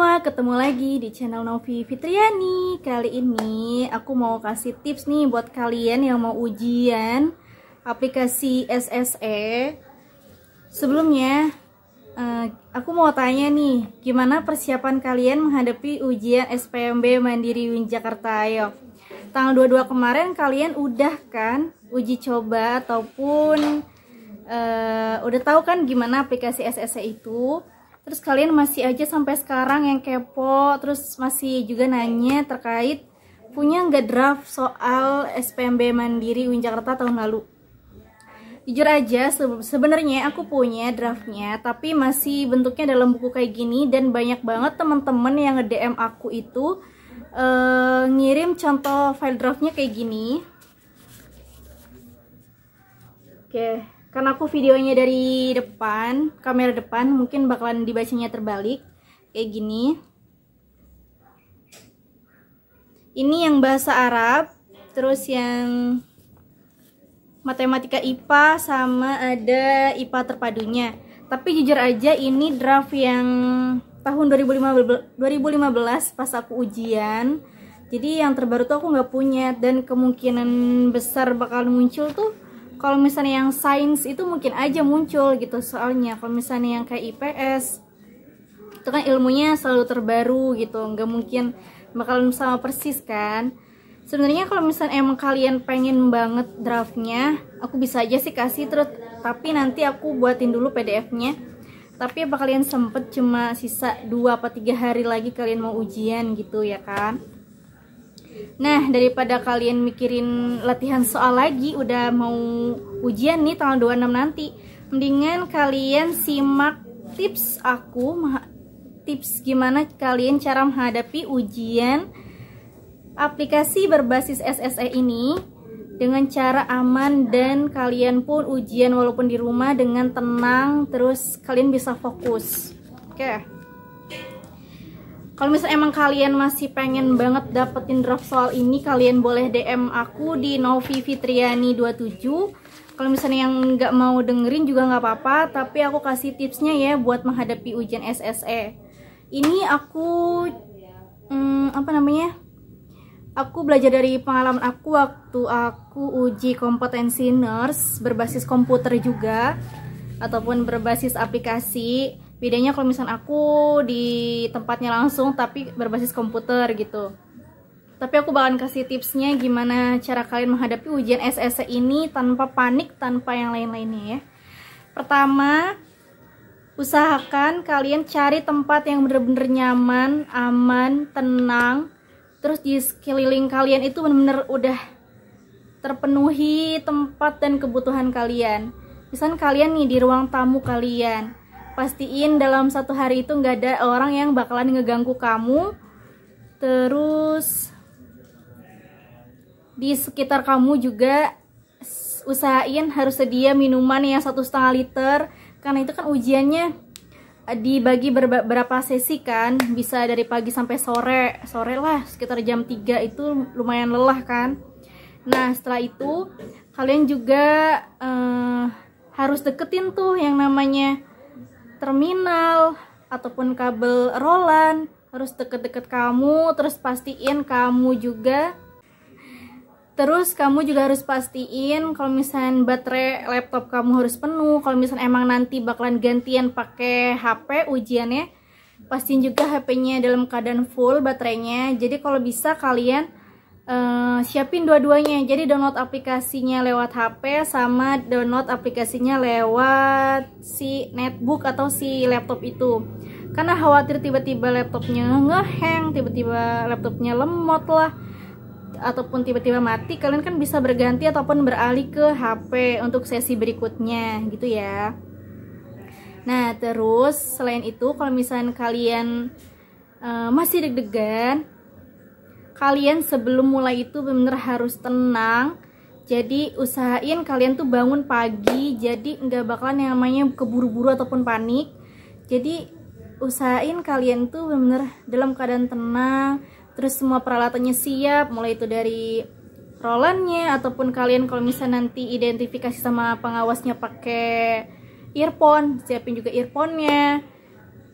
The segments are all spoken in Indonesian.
semua, ketemu lagi di channel Novi Fitriani. Kali ini aku mau kasih tips nih buat kalian yang mau ujian aplikasi SSE. Sebelumnya aku mau tanya nih, gimana persiapan kalian menghadapi ujian SPMB Mandiri UIN Jakarta? Ayo, tanggal 22 kemarin kalian udah kan uji coba ataupun udah tahu kan gimana aplikasi SSE itu? Terus kalian masih aja sampai sekarang yang kepo, terus masih juga nanya terkait punya nggak draft soal SPMB Mandiri UIN Jakarta tahun lalu. Jujur aja sebenarnya aku punya draftnya, tapi masih bentuknya dalam buku kayak gini, dan banyak banget teman-teman yang nge-DM aku itu ngirim contoh file draftnya kayak gini. Oke, karena aku videonya dari depan, kamera depan, mungkin bakalan dibacanya terbalik kayak gini. Ini yang bahasa Arab, terus yang matematika IPA, sama ada IPA terpadunya. Tapi jujur aja ini draft yang tahun 2015 pas aku ujian. Jadi yang terbaru tuh aku nggak punya, dan kemungkinan besar bakal muncul tuh kalau misalnya yang sains itu mungkin aja muncul gitu. Soalnya kalau misalnya yang kayak IPS itu kan ilmunya selalu terbaru gitu, nggak mungkin bakalan sama persis kan. Sebenarnya kalau misalnya emang kalian pengen banget draftnya, aku bisa aja sih kasih terus, tapi nanti aku buatin dulu PDF-nya. Tapi apa kalian sempet cuma sisa 2-3 hari lagi kalian mau ujian gitu ya kan. Nah, daripada kalian mikirin latihan soal lagi, udah mau ujian nih tanggal 26 nanti, mendingan kalian simak tips aku, tips gimana kalian cara menghadapi ujian aplikasi berbasis SSE ini dengan cara aman, dan kalian pun ujian walaupun di rumah dengan tenang, terus kalian bisa fokus. Oke. Kalau misalnya emang kalian masih pengen banget dapetin draft soal ini, kalian boleh DM aku di Novi Fitriani 27. Kalau misalnya yang nggak mau dengerin juga nggak apa-apa, tapi aku kasih tipsnya ya buat menghadapi ujian SSE. Ini aku aku belajar dari pengalaman aku waktu aku uji kompetensi nurse berbasis komputer juga, ataupun berbasis aplikasi. Bedanya kalau misalnya aku di tempatnya langsung tapi berbasis komputer gitu. Tapi aku bakalan kasih tipsnya gimana cara kalian menghadapi ujian SSE ini tanpa panik, tanpa yang lain-lainnya ya. Pertama, usahakan kalian cari tempat yang bener-bener nyaman, aman, tenang. Terus di sekeliling kalian itu bener-bener udah terpenuhi tempat dan kebutuhan kalian. Misalnya kalian nih di ruang tamu kalian, pastiin dalam satu hari itu nggak ada orang yang bakalan ngeganggu kamu. Terus di sekitar kamu juga usahain harus sedia minuman yang 1,5 liter, karena itu kan ujiannya dibagi beberapa sesi kan, bisa dari pagi sampai sore lah, sekitar jam 3 itu lumayan lelah kan. Nah setelah itu kalian juga harus deketin tuh yang namanya terminal ataupun kabel rolan, harus deket-deket kamu. Terus kamu juga harus pastiin kalau misalnya baterai laptop kamu harus penuh. Kalau misalnya emang nanti bakalan gantian pakai HP ujiannya, pastiin juga HP-nya dalam keadaan full baterainya. Jadi kalau bisa kalian siapin dua-duanya. Jadi download aplikasinya lewat HP, sama download aplikasinya lewat si netbook atau si laptop itu. Karena khawatir tiba-tiba laptopnya ngehang, tiba-tiba laptopnya lemot lah, ataupun tiba-tiba mati, kalian kan bisa berganti ataupun beralih ke HP untuk sesi berikutnya gitu ya. Nah terus selain itu, kalau misalnya kalian masih deg-degan, kalian sebelum mulai itu bener-bener harus tenang. Jadi usahain kalian tuh bangun pagi, jadi nggak bakalan yang namanya keburu-buru ataupun panik. Jadi usahain kalian tuh bener-bener dalam keadaan tenang. Terus semua peralatannya siap, mulai itu dari rolannya, ataupun kalian kalau misalnya nanti identifikasi sama pengawasnya pakai earphone, siapin juga earphone-nya.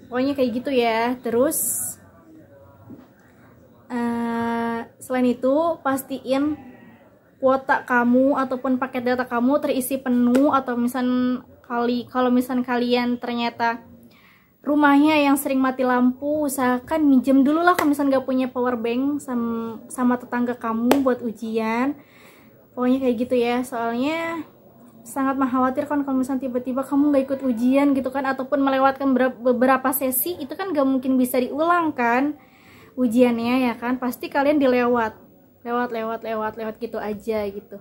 Pokoknya kayak gitu ya. Terus Selain itu, pastiin kuota kamu ataupun paket data kamu terisi penuh, atau kalau misal kalian ternyata rumahnya yang sering mati lampu, usahakan minjem dulu lah kalau misal nggak punya power bank sama tetangga kamu buat ujian. Pokoknya kayak gitu ya, soalnya sangat mengkhawatirkan kalau misalnya tiba-tiba kamu nggak ikut ujian gitu kan, ataupun melewatkan beberapa sesi, itu kan nggak mungkin bisa diulang kan ujiannya ya kan, pasti kalian lewat gitu aja gitu.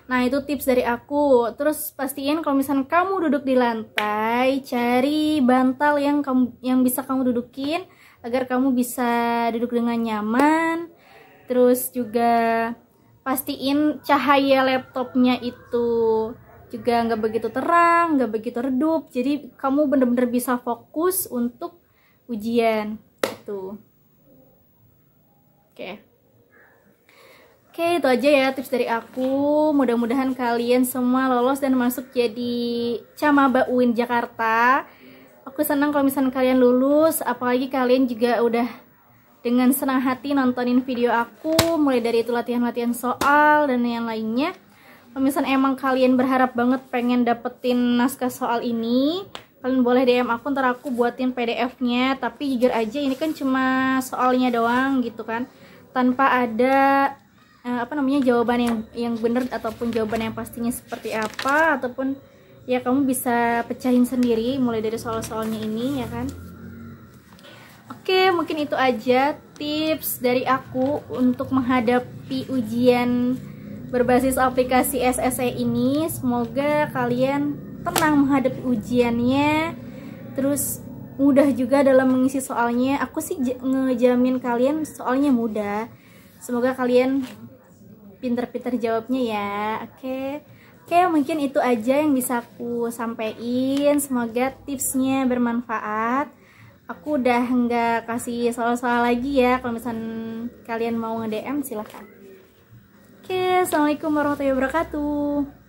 Nah, itu tips dari aku. Terus pastiin kalau misalnya kamu duduk di lantai, cari bantal yang bisa kamu dudukin agar kamu bisa duduk dengan nyaman. Terus juga pastiin cahaya laptopnya itu juga nggak begitu terang, nggak begitu redup, jadi kamu bener-bener bisa fokus untuk ujian gitu. Oke, itu aja ya tips dari aku. Mudah-mudahan kalian semua lolos dan masuk jadi Camaba UIN Jakarta. Aku senang kalau misalnya kalian lulus, apalagi kalian juga udah dengan senang hati nontonin video aku, mulai dari itu latihan-latihan soal dan yang lainnya. Kalau misalnya emang kalian berharap banget pengen dapetin naskah soal ini, kalian boleh DM aku, ntar aku buatin PDF-nya. Tapi jujur aja ini kan cuma soalnya doang gitu kan, tanpa ada jawaban yang bener ataupun jawaban yang pastinya seperti apa, ataupun ya kamu bisa pecahin sendiri mulai dari soal-soalnya ini ya kan. Oke, mungkin itu aja tips dari aku untuk menghadapi ujian berbasis aplikasi SSE ini. Semoga kalian tenang menghadapi ujiannya, terus mudah juga dalam mengisi soalnya. Aku sih ngejamin kalian soalnya mudah. Semoga kalian pinter-pinter jawabnya ya. Oke, mungkin itu aja yang bisa aku sampaikan. Semoga tipsnya bermanfaat. Aku udah nggak kasih soal-soal lagi ya. Kalau misalnya kalian mau nge-DM silahkan. Oke, assalamualaikum warahmatullahi wabarakatuh.